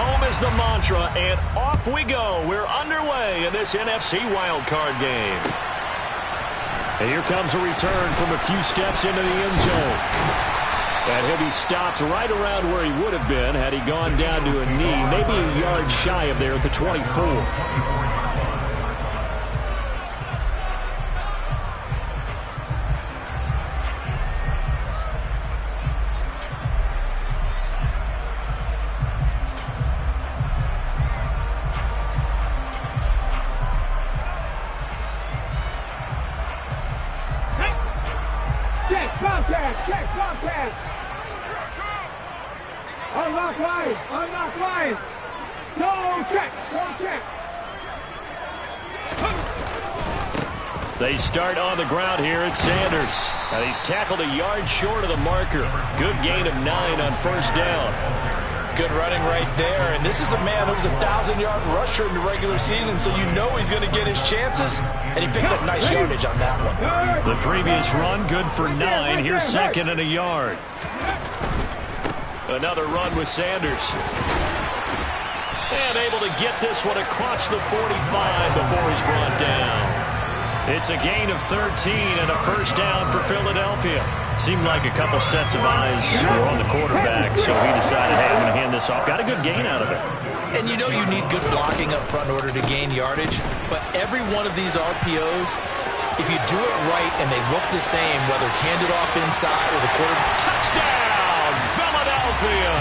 home is the mantra, and off we go. We're underway in this NFC wildcard game. And here comes a return from a few steps into the end zone. And he'll be stopped right around where he would have been had he gone down to a knee, maybe a yard shy of there at the 24. Check. Unlock line. No check. They start on the ground here at Sanders. Now he's tackled a yard short of the marker. Good gain of 9 on first down. Good running right there. And this is a man who was a 1,000-yard rusher in the regular season, so you know he's going to get his chances. And he picks up nice yardage on that one. The previous run, good for 9. Here's second and a yard. Another run with Sanders. And able to get this one across the 45 before he's brought down. It's a gain of 13 and a first down for Philadelphia. Seemed like a couple sets of eyes were on the quarterback, so he decided, hey, I'm going to hand this off. Got a good gain out of it. And you know you need good blocking up front in order to gain yardage, but every one of these RPOs, if you do it right and they look the same, whether it's handed off inside or the quarterback. Touchdown, Philadelphia!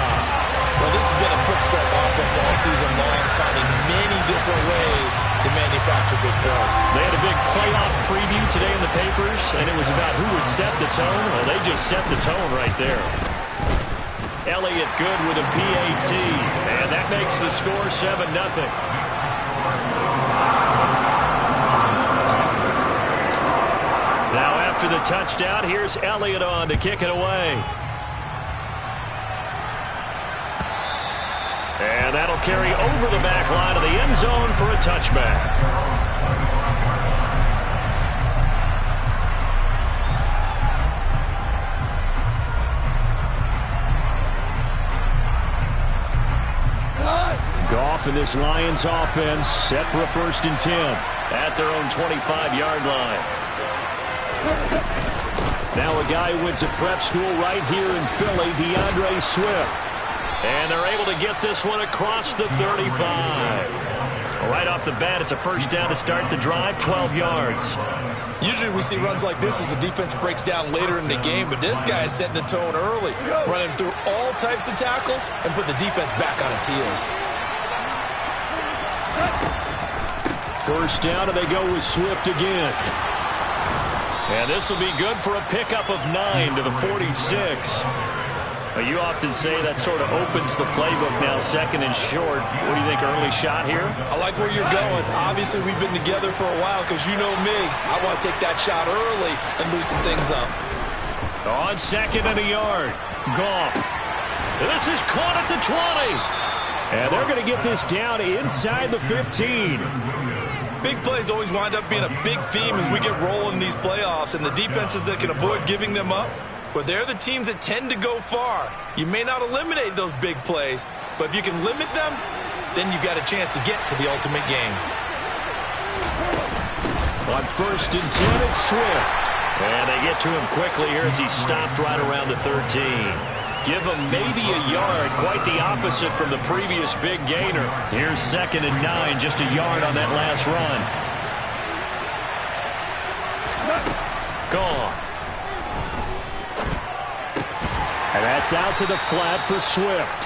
Well, this has been a quick start offense all season long, finding many different ways to manufacture big plays. They had a big playoff preview today in the papers, and it was about who would set the tone. Well, they just set the tone right there. Elliott good with a PAT, and that makes the score 7-0. Now after the touchdown, here's Elliott on to kick it away. And that'll carry over the back line of the end zone for a touchback. Goff and this Lions offense set for a 1st and 10 at their own 25-yard line. Now a guy who went to prep school right here in Philly, DeAndre Swift. And they're able to get this one across the 35. Right off the bat, it's a first down to start the drive, 12 yards. Usually we see runs like this as the defense breaks down later in the game, but this guy is setting the tone early, running through all types of tackles and put the defense back on its heels. First down, and they go with Swift again. And this will be good for a pickup of 9 to the 46. You often say that sort of opens the playbook now, 2nd and short. What do you think, early shot here? I like where you're going. Obviously, we've been together for a while because you know me. I want to take that shot early and loosen things up. On 2nd and a yard, Goff. This is caught at the 20. And they're going to get this down inside the 15. Big plays always wind up being a big theme as we get rolling in these playoffs, and the defenses that can avoid giving them up, well, they're the teams that tend to go far. You may not eliminate those big plays, but if you can limit them, then you've got a chance to get to the ultimate game. On 1st and 10, it's Swift. And they get to him quickly here as he's stopped right around the 13. Give him maybe a yard, quite the opposite from the previous big gainer. Here's 2nd and 9, just a yard on that last run. Gone. And that's out to the flat for Swift.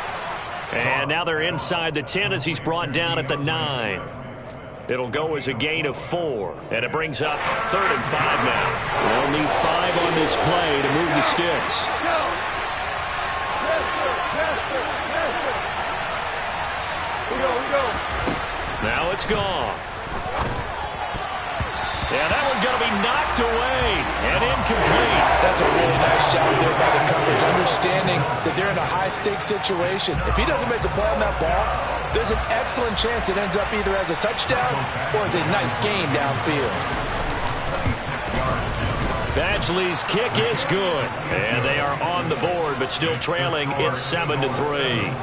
And now they're inside the 10 as he's brought down at the 9. It'll go as a gain of 4. And it brings up 3rd and 5 now. They'll need 5 on this play to move the sticks. Now it's gone. Yeah, that one's going to be knocked away and incomplete. That's a really nice job there by the coverage, understanding that they're in a high-stakes situation. If he doesn't make a play on that ball, there's an excellent chance it ends up either as a touchdown or as a nice gain downfield. Badgley's kick is good, and they are on the board, but still trailing. It's 7-3.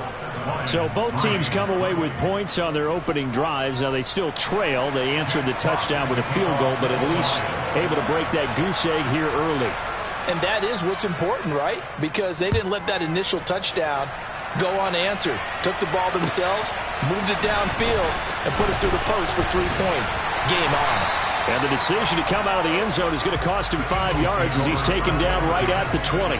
So both teams come away with points on their opening drives. Now they still trail. They answered the touchdown with a field goal, but at least able to break that goose egg here early. And that is what's important, right? Because they didn't let that initial touchdown go unanswered. Took the ball themselves, moved it downfield, and put it through the post for 3 points. Game on. And the decision to come out of the end zone is going to cost him 5 yards as he's taken down right at the 20.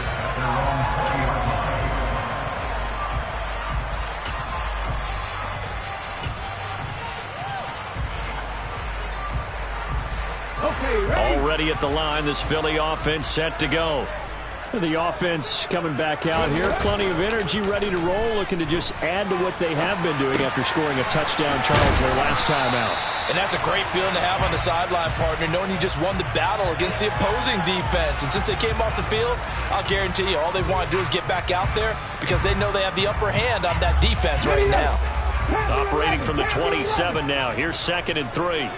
Already at the line, this Philly offense set to go. The offense coming back out here. Plenty of energy, ready to roll, looking to just add to what they have been doing after scoring a touchdown, Charles, their last time out. And that's a great feeling to have on the sideline, partner, knowing you just won the battle against the opposing defense. And since they came off the field, I'll guarantee you all they want to do is get back out there because they know they have the upper hand on that defense right now. Operating from the 27 now. Here's 2nd and 3.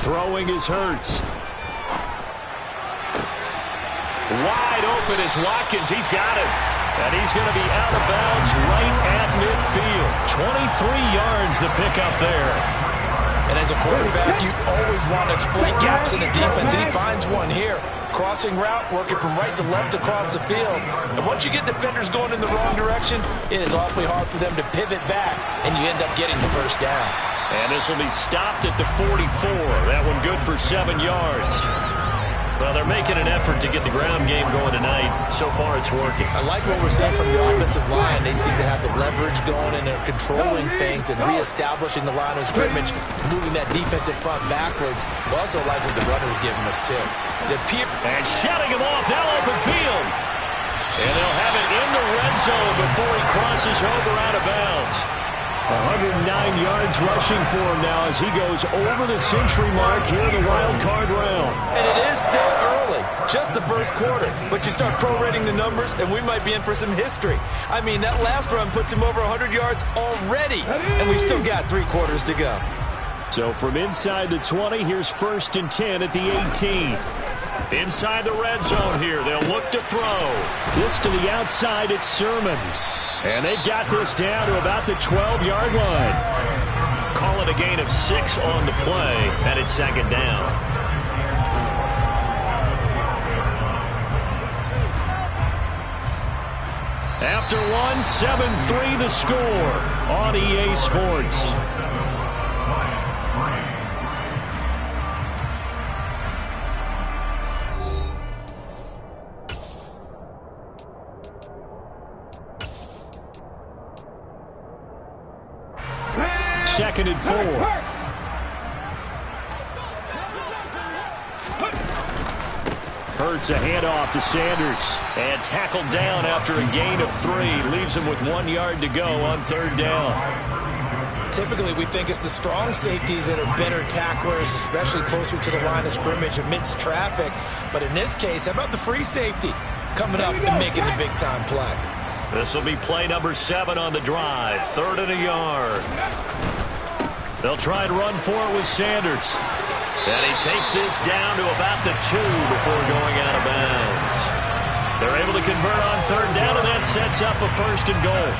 Throwing is Hurts. Wide open is Watkins. He's got it. And he's going to be out of bounds right at midfield. 23 yards the pickup there. And as a quarterback, you always want to exploit gaps in the defense. And he finds one here. Crossing route, working from right to left across the field. And once you get defenders going in the wrong direction, it is awfully hard for them to pivot back. And you end up getting the first down. And this will be stopped at the 44. That one good for 7 yards. Well, they're making an effort to get the ground game going tonight. So far, it's working. I like what we're seeing from the offensive line. They seem to have the leverage going, and they're controlling things and reestablishing the line of scrimmage, moving that defensive front backwards. We also like what the runner's giving us, too. And shutting him off, now open field. And they'll have it in the red zone before he crosses over out of bounds. 109 yards rushing for him now as he goes over the century mark here in the wild card round. And it is still early, just the first quarter. But you start prorating the numbers, and we might be in for some history. I mean, that last run puts him over 100 yards already, and we've still got 3 quarters to go. So from inside the 20, here's 1st and 10 at the 18. Inside the red zone here, they'll look to throw. This to the outside, it's Sermon. And they've got this down to about the 12-yard line. Call it a gain of 6 on the play, and it's 2nd down. After one, 7-3 the score on EA Sports. Second and 4. Hurts a handoff to Sanders. And tackled down after a gain of 3. Leaves him with 1 yard to go on 3rd down. Typically, we think it's the strong safeties that are better tacklers, especially closer to the line of scrimmage amidst traffic. But in this case, how about the free safety coming up and making the big-time play? This will be play number 7 on the drive. 3rd and a yard. They'll try and run for it with Sanders. And he takes this down to about the 2 before going out of bounds. They're able to convert on 3rd down, and that sets up a 1st and goal.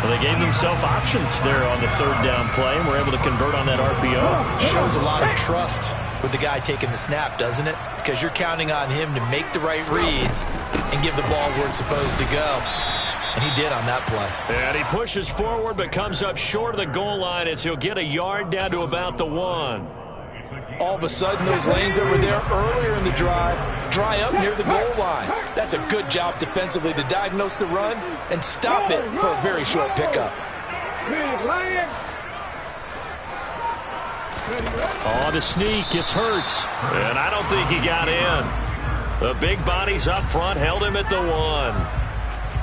Well, they gave themselves options there on the 3rd down play, and were able to convert on that RPO. Shows a lot of trust with the guy taking the snap, doesn't it? Because you're counting on him to make the right reads and give the ball where it's supposed to go. And he did on that play. And he pushes forward but comes up short of the goal line as he'll get a yard down to about the 1. All of a sudden, those lanes that were there earlier in the drive dry up near the goal line. That's a good job defensively to diagnose the run and stop it for a very short pickup. Oh, the sneak, it's Hurts. And I don't think he got in. The big bodies up front held him at the 1.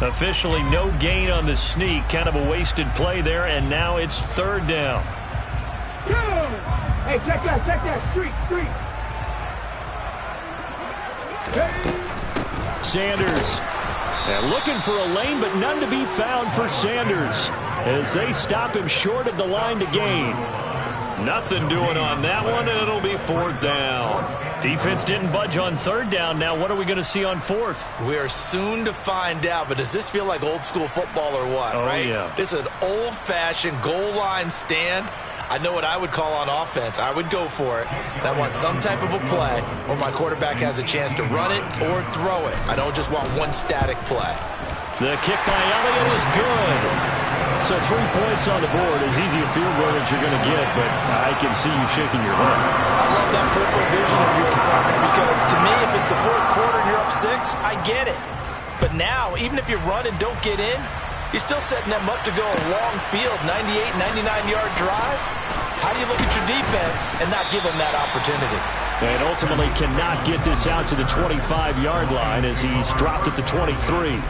Officially no gain on the sneak. Kind of a wasted play there, and now it's 3rd down. Hey, check that. Street. Sanders. And looking for a lane, but none to be found for Sanders as they stop him short of the line to gain. Nothing doing on that one, and it'll be 4th down. Defense didn't budge on third down. Now what are we going to see on fourth? We are soon to find out, but does this feel like old school football or what, right? Yeah. This is an old-fashioned goal line stand. I know what I would call on offense. I would go for it. And I want some type of a play where my quarterback has a chance to run it or throw it. I don't just want one static play. The kick by Elliott is good. So 3 points on the board, as easy a field goal as you're going to get, but I can see you shaking your head. I love that peripheral vision of yours, partner, because to me, if it's the fourth quarter and you're up 6, I get it. But now, even if you run and don't get in, you're still setting them up to go a long field, 98, 99-yard drive. How do you look at your defense and not give them that opportunity? And ultimately cannot get this out to the 25-yard line as he's dropped at the 23.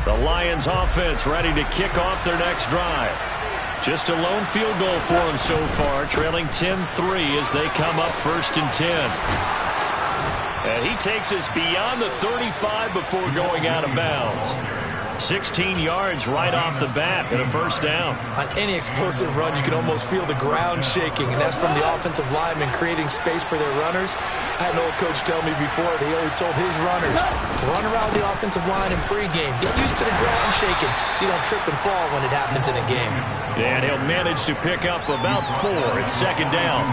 The Lions offense ready to kick off their next drive. Just a lone field goal for them so far, trailing 10-3 as they come up 1st and 10. And he takes us beyond the 35 before going out of bounds. 16 yards right off the bat and a first down. On any explosive run, you can almost feel the ground shaking, and that's from the offensive linemen creating space for their runners. I had an old coach tell me before, he always told his runners, run around the offensive line in pregame. Get used to the ground shaking so you don't trip and fall when it happens in a game. And he'll manage to pick up about 4 at 2nd down.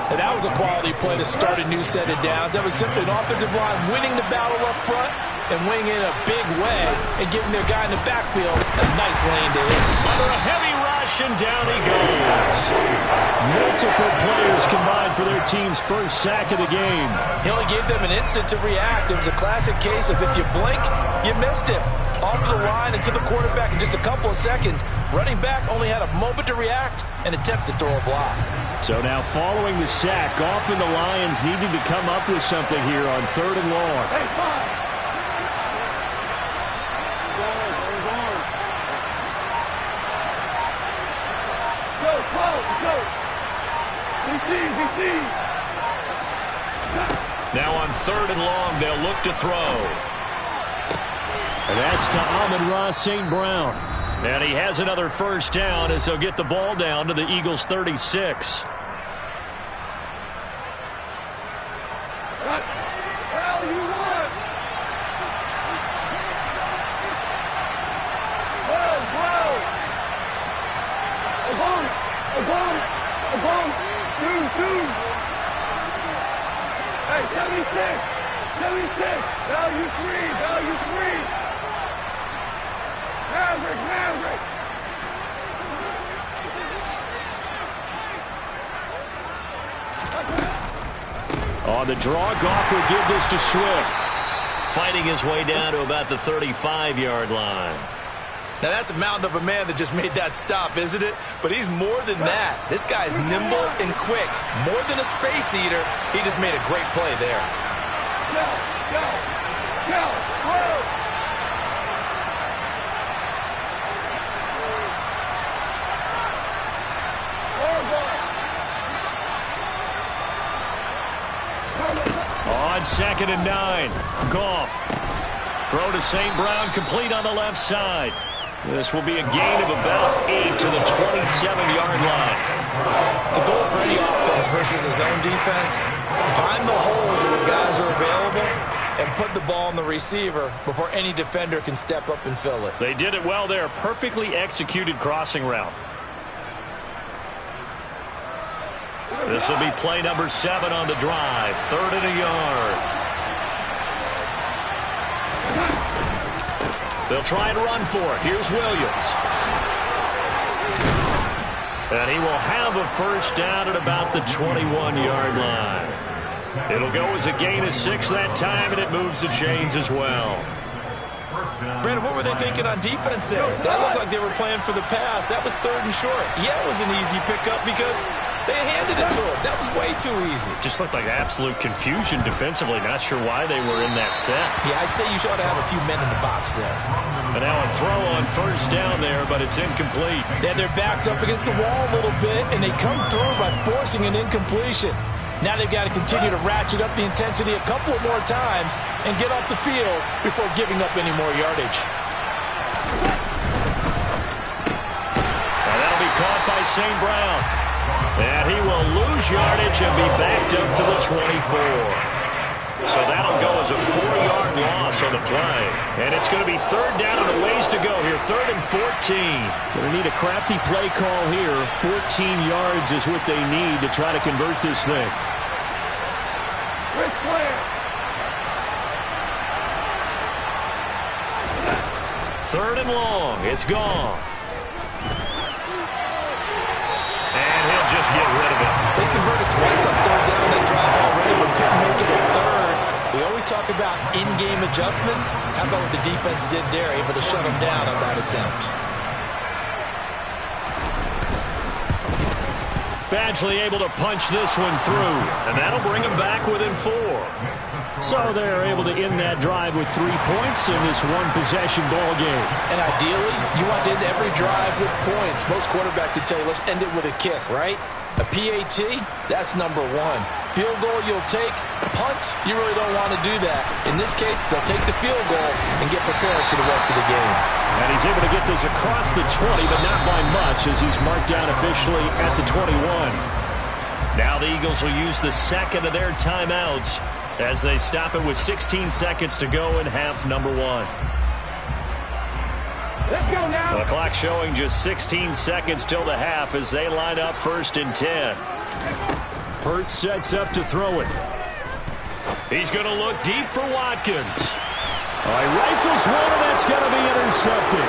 And that was a quality play to start a new set of downs. That was simply an offensive line winning the battle up front and winning in a big way and giving their guy in the backfield a nice lane to hit. Under a heavy rush, and down he goes. Multiple players combined for their team's first sack of the game. He only gave them an instant to react. It was a classic case of if you blink, you missed him. Off the line and to the quarterback in just a couple of seconds. Running back only had a moment to react and attempt to throw a block. So now following the sack, often the Lions needed to come up with something here on 3rd and long. Hey, fine. Go. BC. Now on 3rd and long, they'll look to throw. And that's to Amon-Ra St. Brown. And he has another first down as they'll get the ball down to the Eagles' 36. Hey, 76. Value three. Maverick. On the draw, Goff will give this to Swift. Fighting his way down to about the 35-yard line. Now that's a mountain of a man that just made that stop, isn't it? But he's more than that. This guy's nimble and quick. More than a space eater. He just made a great play there. Go. On 2nd and 9, Goff. Throw to St. Brown, complete on the left side. This will be a gain of about 8 to the 27-yard line. The goal for any offense versus his own defense, find the holes where guys are available and put the ball on the receiver before any defender can step up and fill it. They did it well there. Perfectly executed crossing route. This will be play number 7 on the drive. 3rd and a yard. They'll try and run for it. Here's Williams. And he will have a first down at about the 21-yard line. It'll go as a gain of 6 that time, and it moves the chains as well. Brandon, what were they thinking on defense there? That looked like they were playing for the pass. That was 3rd and short. Yeah, it was an easy pickup because they handed it to him. That was way too easy. Just looked like absolute confusion defensively. Not sure why they were in that set. Yeah, I'd say you ought to have a few men in the box there. And now a throw on first down there, but it's incomplete. They had their backs up against the wall a little bit, and they come through by forcing an incompletion. Now they've got to continue to ratchet up the intensity a couple of more times and get off the field before giving up any more yardage. St. Brown. And he will lose yardage and be backed up to the 24. So that'll go as a 4-yard loss on the play. And it's going to be third down and a ways to go here. 3rd and 14. Going to need a crafty play call here. 14 yards is what they need to try to convert this thing. Quick clear. 3rd and long. It's gone. And he'll just get rid of it. They converted twice on 3rd down. They drive already, but couldn't make it a 3rd. We always talk about in-game adjustments. How about what the defense did there, able to shut them down on that attempt. Badgley able to punch this one through, and that'll bring them back within 4. So they're able to end that drive with 3 points in this one-possession ball game. And ideally, you want to end every drive with points. Most quarterbacks would tell you, let's end it with a kick, right? A PAT, that's number 1. Field goal you'll take. Punts, you really don't want to do that. In this case, they'll take the field goal and get prepared for the rest of the game. And he's able to get this across the 20, but not by much as he's marked down officially at the 21. Now the Eagles will use the second of their timeouts as they stop it with 16 seconds to go in half number 1. Let's go now. The clock showing just 16 seconds till the half as they line up 1st and 10. Hurt sets up to throw it. He's going to look deep for Watkins. He rifles one, and that's going to be intercepted.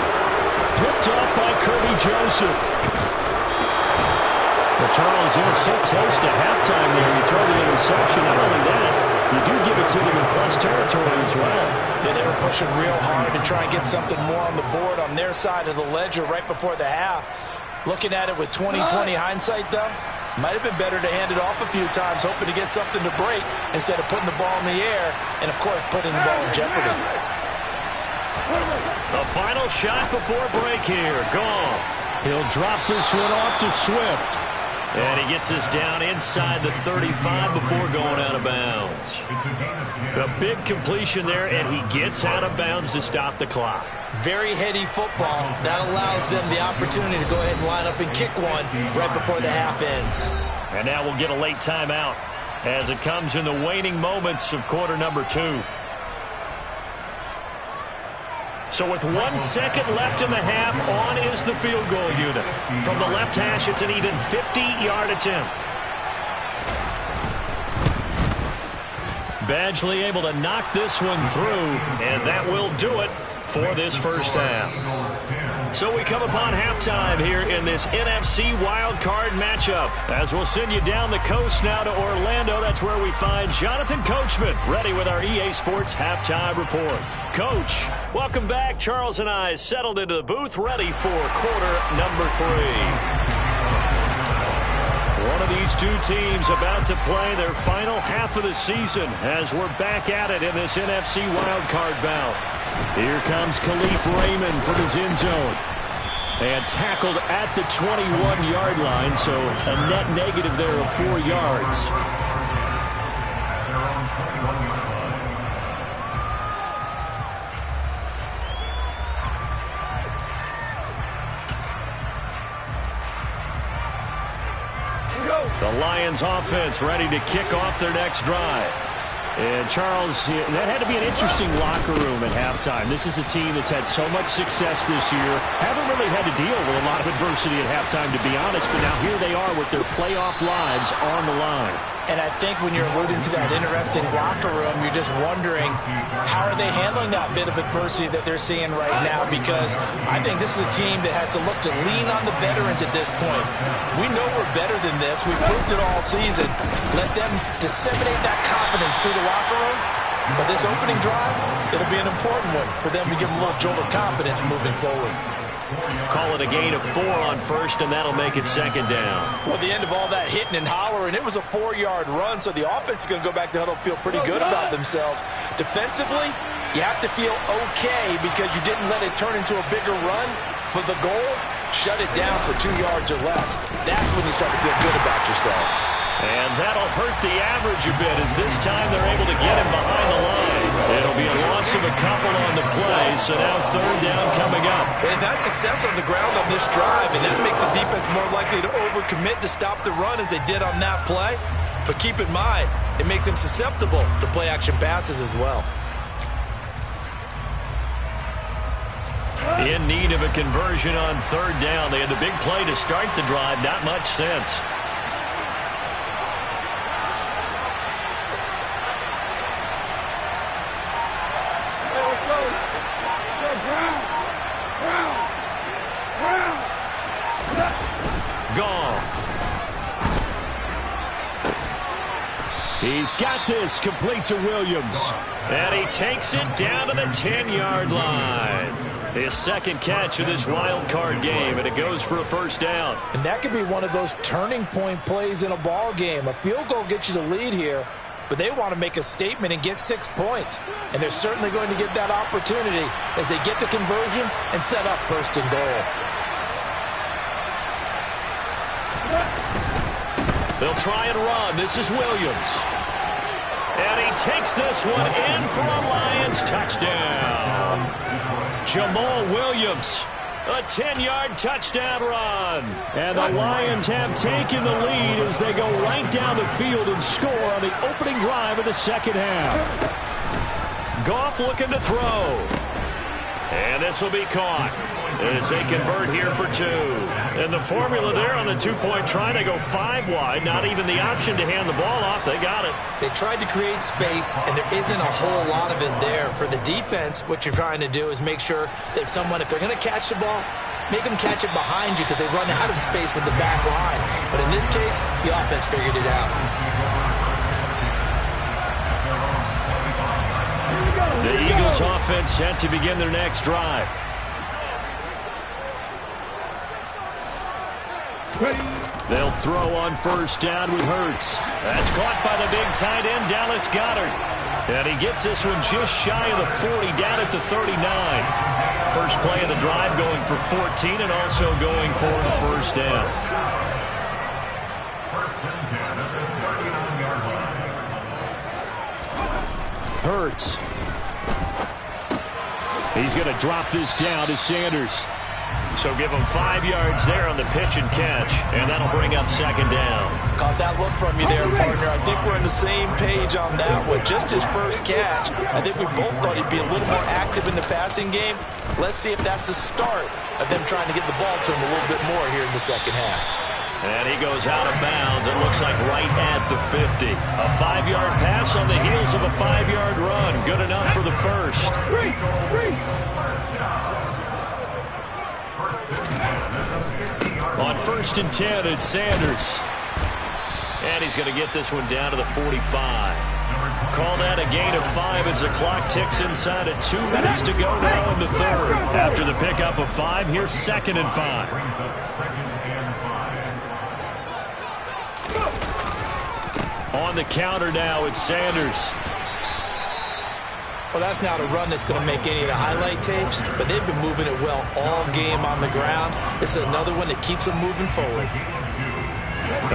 Picked off by Kirby Joseph. Well, Charles, so close to halftime there. You throw the interception. Not only that, you do give it to them in plus territory as well. Yeah, they were pushing real hard to try and get something more on the board on their side of the ledger right before the half. Looking at it with 20/20 hindsight, though, might have been better to hand it off a few times, hoping to get something to break instead of putting the ball in the air and, of course, putting the ball in jeopardy. The final shot before break here. Goff. He'll drop this one off to Swift. And he gets us down inside the 35 before going out of bounds. A big completion there, and he gets out of bounds to stop the clock. Very heady football. That allows them the opportunity to go ahead and line up and kick one right before the half ends. And now we'll get a late timeout as it comes in the waning moments of quarter number 2. So with 1 second left in the half, on is the field goal unit. From the left hash, it's an even 50-yard attempt. Badgley able to knock this one through, and that will do it for this first half. So we come upon halftime here in this NFC wildcard matchup. As we'll send you down the coast now to Orlando, that's where we find Jonathan Coachman, ready with our EA Sports halftime report. Coach, welcome back. Charles and I settled into the booth, ready for quarter number 3. One of these two teams about to play their final half of the season as we're back at it in this NFC wildcard bout. Here comes Khalif Raymond from his end zone. And tackled at the 21-yard line, so a net negative there of 4 yards. The Lions offense ready to kick off their next drive. And Charles, that had to be an interesting locker room at halftime. This is a team that's had so much success this year. Haven't really had to deal with a lot of adversity at halftime, to be honest. But now here they are with their playoff lives on the line. And I think when you're alluding to that interesting locker room, you're just wondering, how are they handling that bit of adversity that they're seeing right now? Because I think this is a team that has to look to lean on the veterans at this point. We know we're better than this. We've proved it all season. Let them disseminate that confidence through the locker room. But this opening drive, it'll be an important one for them to give them a little jolt of confidence moving forward. Call it a gain of 4 on first, and that'll make it second down. Well, the end of all that hitting and hollering, it was a 4-yard run, so the offense is going to go back to huddle, feel pretty good about themselves. Defensively, you have to feel okay because you didn't let it turn into a bigger run, but the goal, shut it down for 2 yards or less. That's when you start to feel good about yourselves. And that'll hurt the average a bit as this time they're able to get him behind the line. It'll be a loss of a couple on the play, so now third down coming up. They've had success on the ground on this drive, and that makes the defense more likely to overcommit to stop the run as they did on that play. But keep in mind, it makes them susceptible to play-action passes as well. In need of a conversion on third down. They had the big play to start the drive, not much sense. He's got this, complete to Williams. And he takes it down to the 10-yard line. His second catch of this wild card game, and it goes for a first down. And that could be one of those turning point plays in a ball game. A field goal gets you the lead here, but they want to make a statement and get 6 points. And they're certainly going to get that opportunity as they get the conversion and set up first and goal. They'll try and run. This is Williams. And he takes this one in for a Lions touchdown. Jamal Williams, a 10-yard touchdown run. And the Lions have taken the lead as they go right down the field and score on the opening drive of the second half. Goff looking to throw. And this will be caught as they convert here for 2. And the formula there on the two-point try, they go 5 wide. Not even the option to hand the ball off. They got it. They tried to create space, and there isn't a whole lot of it there. For the defense, what you're trying to do is make sure that if they're going to catch the ball, make them catch it behind you because they run out of space with the back line. But in this case, the offense figured it out. The Eagles offense set to begin their next drive. They'll throw on first down with Hurts. That's caught by the big tight end, Dallas Goedert. And he gets this one just shy of the 40, down at the 39. First play of the drive going for 14 and also going for the first down. Hurts. He's going to drop this down to Sanders. So give him 5 yards there on the pitch and catch, and that'll bring up second down. Caught that look from you there, partner. I think we're on the same page on that one. Just his first catch. I think we both thought he'd be a little more active in the passing game. Let's see if that's the start of them trying to get the ball to him a little bit more here in the second half. And he goes out of bounds. It looks like right at the 50. A 5-yard pass on the heels of a 5-yard run. Good enough for the first. On first and 10, it's Sanders. And he's going to get this one down to the 45. Call that a gain of 5 as the clock ticks inside of 2 minutes to go now in the third. After the pickup of 5, here's second and 5. On the counter now, it's Sanders. Well, that's not a run that's going to make any of the highlight tapes, but they've been moving it well all game on the ground. This is another one that keeps them moving forward.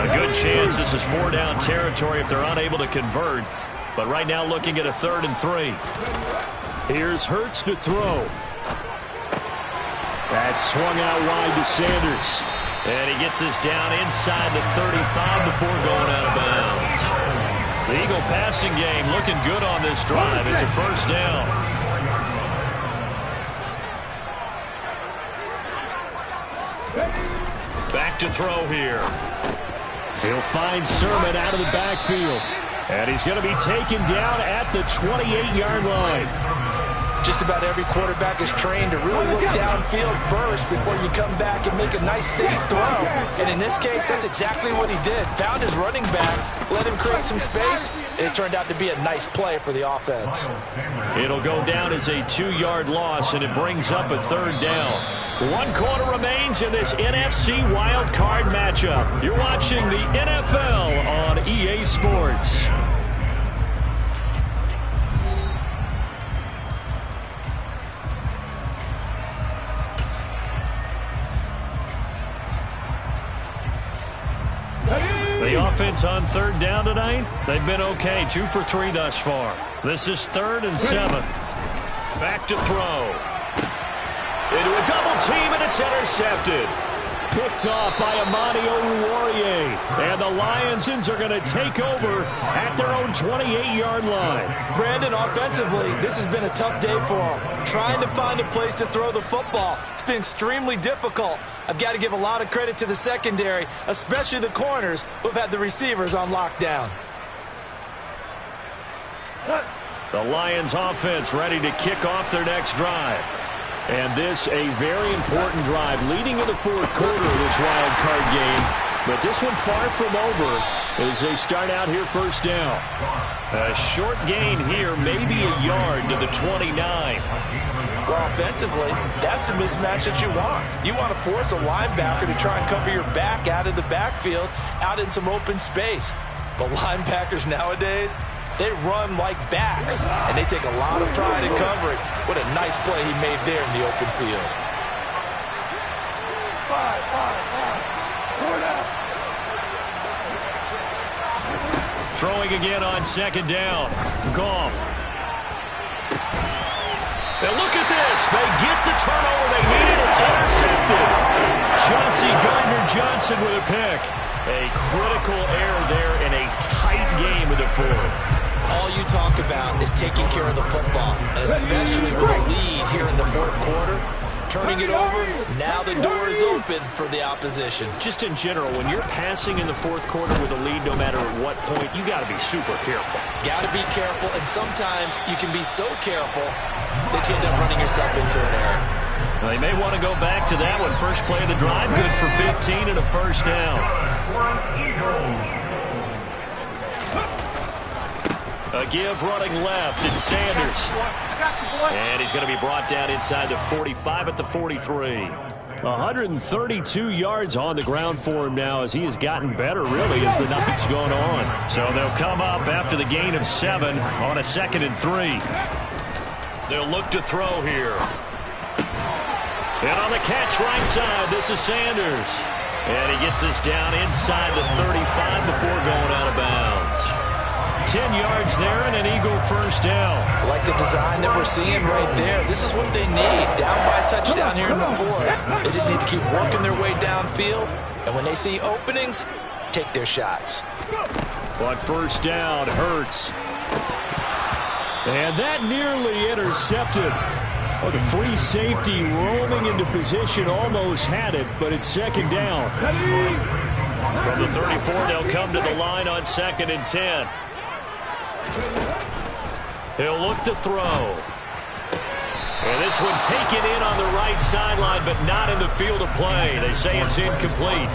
A good chance this is 4-down territory if they're unable to convert. But right now looking at a 3rd and 3. Here's Hurts to throw. That's swung out wide to Sanders. And he gets this down inside the 35 before going out of bounds. The Eagle passing game looking good on this drive. It's a first down. Back to throw here. He'll find Sermon out of the backfield. And he's going to be taken down at the 28-yard line. Just about every quarterback is trained to really look downfield first before you come back and make a nice, safe throw. And in this case, that's exactly what he did. Found his running back, let him create some space, and it turned out to be a nice play for the offense. It'll go down as a 2-yard loss, and it brings up a 3rd down. 1 quarter remains in this NFC Wild Card matchup. You're watching the NFL on EA Sports. Ready? The offense on third down tonight, they've been okay. 2 for 3 thus far. This is 3rd and 7. Back to throw. Into a double team, and it's intercepted. Picked off by Amani Oruwariye. And the Lionsons are going to take over at their own 28-yard line. Brandon, offensively, this has been a tough day for them. Trying to find a place to throw the football. It's been extremely difficult. I've got to give a lot of credit to the secondary, especially the corners who've had the receivers on lockdown. The Lions offense ready to kick off their next drive. And this a very important drive leading into 4th quarter of this wild card game. But this one far from over as they start out here 1st down. A short gain here, maybe a yard to the 29. Well, offensively, that's the mismatch that you want. You want to force a linebacker to try and cover your back out of the backfield, out in some open space. But linebackers nowadays, they run like backs, and they take a lot of pride in covering. What a nice play he made there in the open field. 5. 4 down. Throwing again on 2nd down. Goff. Now look at this. They get the turnover they need. It's intercepted. Chauncey Gardner-Johnson with a pick. A critical error there in a tight game of the 4th. All you talk about is taking care of the football, and especially with a lead here in the 4th quarter. Turning it over, now the door is open for the opposition. Just in general, when you're passing in the 4th quarter with a lead, no matter at what point, you got to be super careful. Got to be careful, and sometimes you can be so careful that you end up running yourself into an error. Well, they may want to go back to that one. First play of the drive, good for 15 and a 1st down. A give running left. It's Sanders. And he's going to be brought down inside the 45 at the 43. 132 yards on the ground for him now as he has gotten better, really, as the night's gone on. So they'll come up after the gain of 7 on a 2nd and 3. They'll look to throw here. And on the catch right side, this is Sanders. And he gets us down inside the 35 before going out of bounds. 10 yards there and an Eagle 1st down. Like the design that we're seeing right there. This is what they need. Down by a touchdown here in the 4th. They just need to keep working their way downfield. And when they see openings, take their shots. But 1st down, Hurts. And that nearly intercepted. Oh, the free safety roaming into position almost had it, but it's 2nd down. From the 34, they'll come to the line on 2nd and 10. He'll look to throw. And this one taken in on the right sideline, but not in the field of play. They say it's incomplete.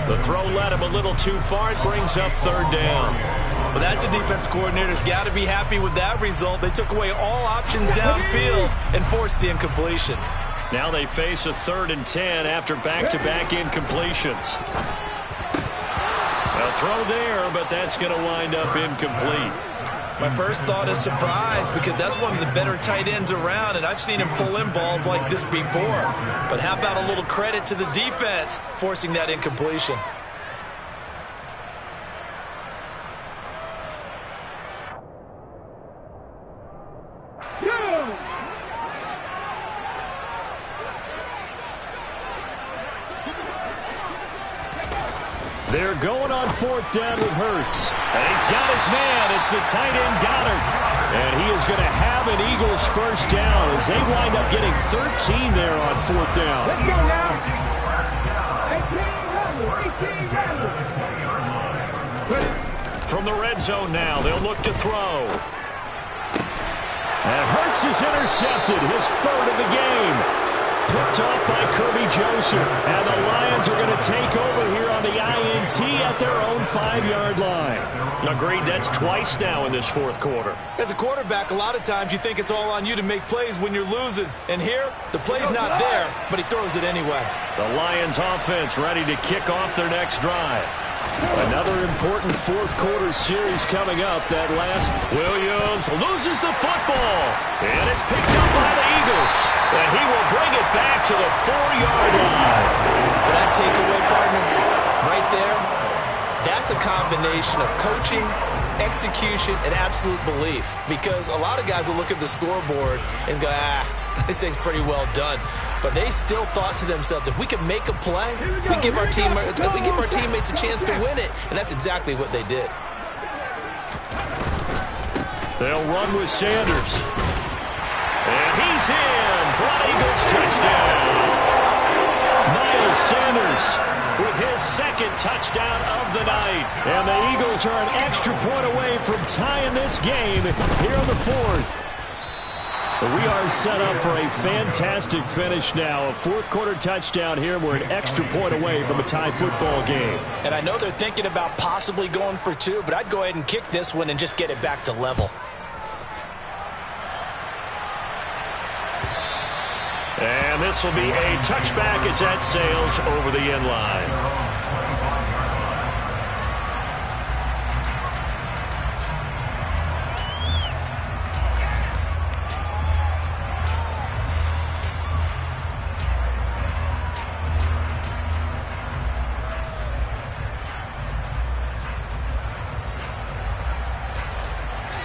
The throw led him a little too far. It brings up 3rd down. Well, that's a defense coordinator's got to be happy with that result. They took away all options downfield and forced the incompletion. Now they face a 3rd and 10 after back-to-back incompletions. A throw there, but that's going to wind up incomplete. My first thought is surprise because that's one of the better tight ends around, and I've seen him pull in balls like this before. But how about a little credit to the defense forcing that incompletion? They're going on 4th down with Hurts. And he's got his man. It's the tight end Goddard. And he is going to have an Eagles 1st down as they wind up getting 13 there on 4th down. Let's go now. 18 From the red zone now, they'll look to throw. And Hurts is intercepted, his 3rd of the game. Picked off by Kirby Joseph. And the Lions are going to take over here on the INT at their own 5-yard line. Agreed, that's twice now in this 4th quarter. As a quarterback, a lot of times you think it's all on you to make plays when you're losing. And here, the play's not there, but he throws it anyway. The Lions offense ready to kick off their next drive. Another important 4th quarter series coming up. That last, Williams loses the football. And it's picked up by the Eagles. And he will bring it back to the 4-yard line. Well, that takeaway, partner, right there, that that's a combination of coaching, execution, and absolute belief. Because a lot of guys will look at the scoreboard and go, this thing's pretty well done. But they still thought to themselves, if we can make a play, we give our teammates a chance to win it. And that's exactly what they did. They'll run with Sanders. And he's in for an Eagles touchdown. Miles Sanders with his second touchdown of the night. And the Eagles are an extra point away from tying this game here in the fourth. We are set up for a fantastic finish now. A fourth-quarter touchdown here. We're an extra point away from a tie football game. And I know they're thinking about possibly going for two, but I'd go ahead and kick this one and just get it back to level. And this will be a touchback as that sails over the end line.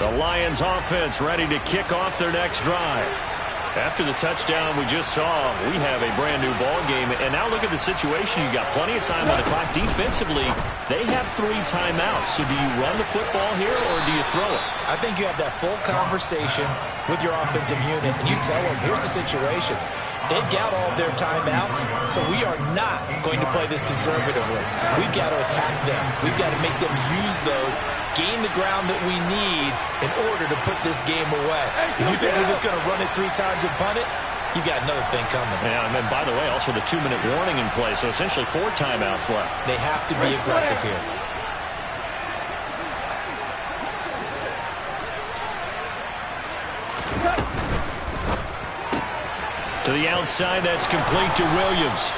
The Lions offense ready to kick off their next drive. After the touchdown we just saw, we have a brand new ball game. And now look at the situation. You got plenty of time on the clock. Defensively, they have 3 timeouts. So do you run the football here or do you throw it? I think you have that full conversation with your offensive unit, and you tell them, here's the situation. They've got all their timeouts, so we are not going to play this conservatively. We've got to attack them. We've got to make them use those, gain the ground that we need in order to put this game away. If you think we're just going to run it 3 times and punt it, you got another thing coming. Yeah, and then, by the way, also the 2-minute warning in play, so essentially 4 timeouts left. They have to be aggressive here. To the outside, that's complete to Williams.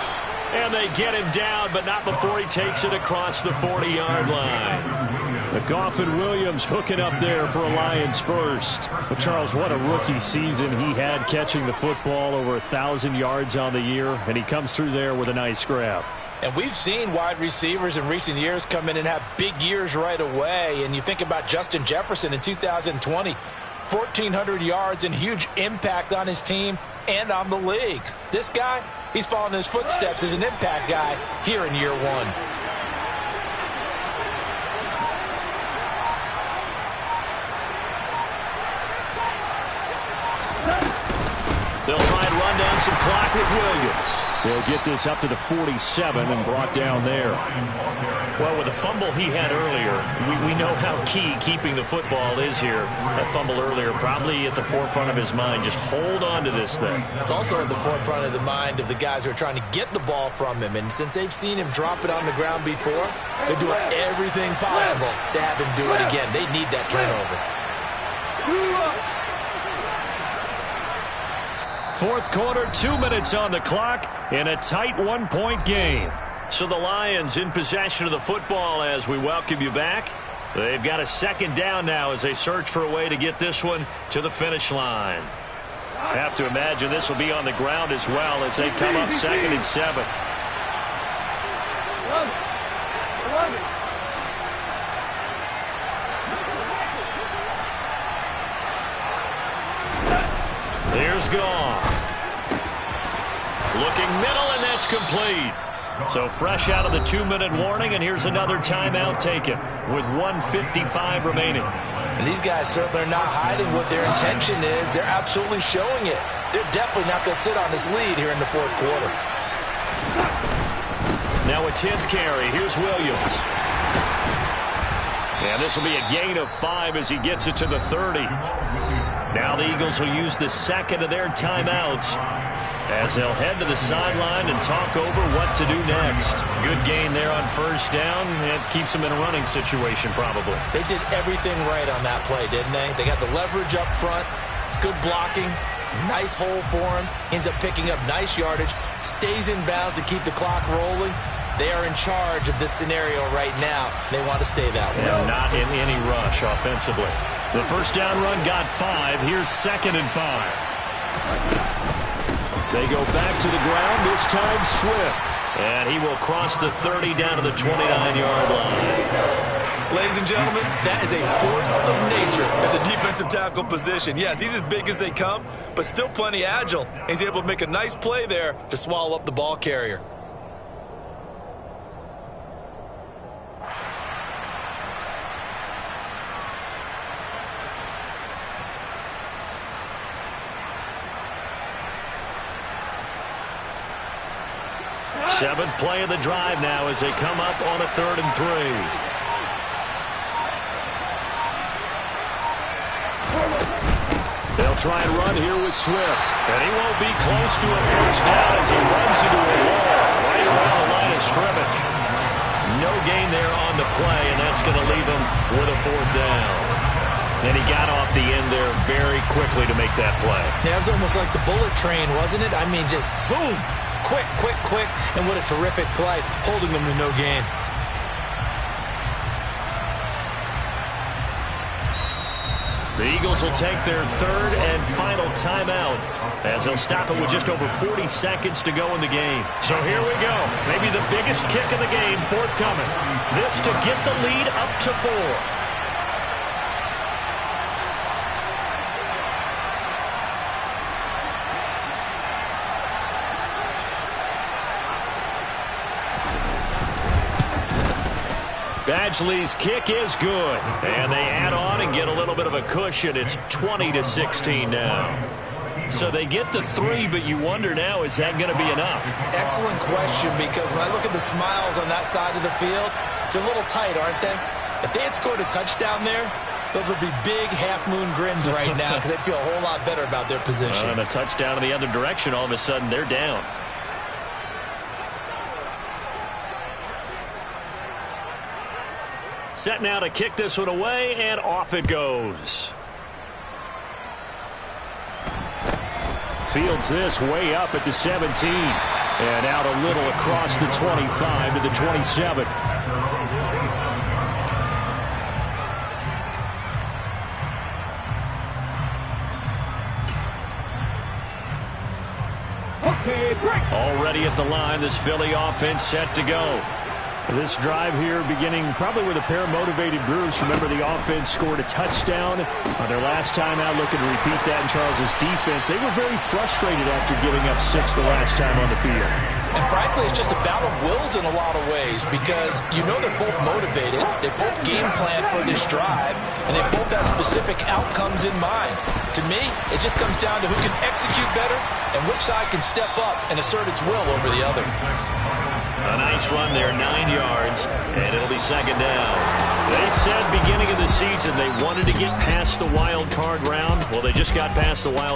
And they get him down, but not before he takes it across the 40-yard line. The Goff and Williams hooking up there for a Lions first. But Charles, what a rookie season he had, catching the football over 1,000 yards on the year, and he comes through there with a nice grab. And we've seen wide receivers in recent years come in and have big years right away. And you think about Justin Jefferson in 2020, 1,400 yards and huge impact on his team and on the league. This guy, he's following his footsteps as an impact guy here in year 1. They'll try and run down some clock with Williams. They'll get this up to the 47 and brought down there. Well, with the fumble he had earlier, we know how key keeping the football is here. That fumble earlier probably at the forefront of his mind. Just hold on to this thing. It's also at the forefront of the mind of the guys who are trying to get the ball from him. And since they've seen him drop it on the ground before, they're doing everything possible to have him do it again. They need that turnover. Fourth quarter, 2 minutes on the clock in a tight 1-point game. So the Lions in possession of the football as we welcome you back. They've got a second down now as they search for a way to get this one to the finish line. I have to imagine this will be on the ground as well as they come up 2nd and 7. There's Goff. Looking middle, and that's complete. So fresh out of the 2-minute warning, and here's another timeout taken with 1:55 remaining. And these guys certainly are not hiding what their intention is. They're absolutely showing it. They're definitely not going to sit on this lead here in the fourth quarter. Now a 10th carry. Here's Williams. And this will be a gain of 5 as he gets it to the 30. Now the Eagles will use the second of their timeouts as they'll head to the sideline and talk over what to do next. Good gain there on first down. It keeps them in a running situation probably. They did everything right on that play, didn't they? They got the leverage up front, good blocking, nice hole for him, ends up picking up nice yardage, stays in bounds to keep the clock rolling. They are in charge of this scenario right now. They want to stay that way. And not in any rush offensively. The first down run got 5. Here's 2nd and 5. They go back to the ground, this time Swift. And he will cross the 30 down to the 29-yard line. Ladies and gentlemen, that is a force of nature at the defensive tackle position. Yes, he's as big as they come, but still plenty agile. He's able to make a nice play there to swallow up the ball carrier. Seventh play of the drive now as they come up on a 3rd and 3. They'll try and run here with Swift. And he won't be close to a first down as he runs into a wall right around the line of scrimmage. No gain there on the play, and that's going to leave him with a 4th down. And he got off the end there very quickly to make that play. Yeah, it was almost like the bullet train, wasn't it? I mean, just zoom. Quick, quick, quick, and what a terrific play, holding them to no gain. The Eagles will take their 3rd and final timeout as they'll stop it with just over 40 seconds to go in the game. So here we go. Maybe the biggest kick of the game forthcoming. This to get the lead up to 4. Badgley's kick is good. And they add on and get a little bit of a cushion. It's 20-16 now. So they get the 3, but you wonder now, is that going to be enough? Excellent question, because when I look at the smiles on that side of the field, they're a little tight, aren't they? If they had scored a touchdown there, those would be big half-moon grins right now because they'd feel a whole lot better about their position. And a touchdown in the other direction, all of a sudden they're down. Set now to kick this one away, and off it goes. Fields this way up at the 17. And out a little across the 25 to the 27. Already at the line, this Philly offense set to go. This drive here beginning probably with a pair of motivated groups. Remember, the offense scored a touchdown on their last time out, looking to repeat that in Charles's defense. They were very frustrated after giving up 6 the last time on the field. And frankly, it's just a battle of wills in a lot of ways because you know they're both motivated, they both game plan for this drive, and they both have specific outcomes in mind. To me, it just comes down to who can execute better and which side can step up and assert its will over the other. A nice run there, 9 yards, and it'll be 2nd down. They said beginning of the season they wanted to get past the wild card round. Well, they just got past the wild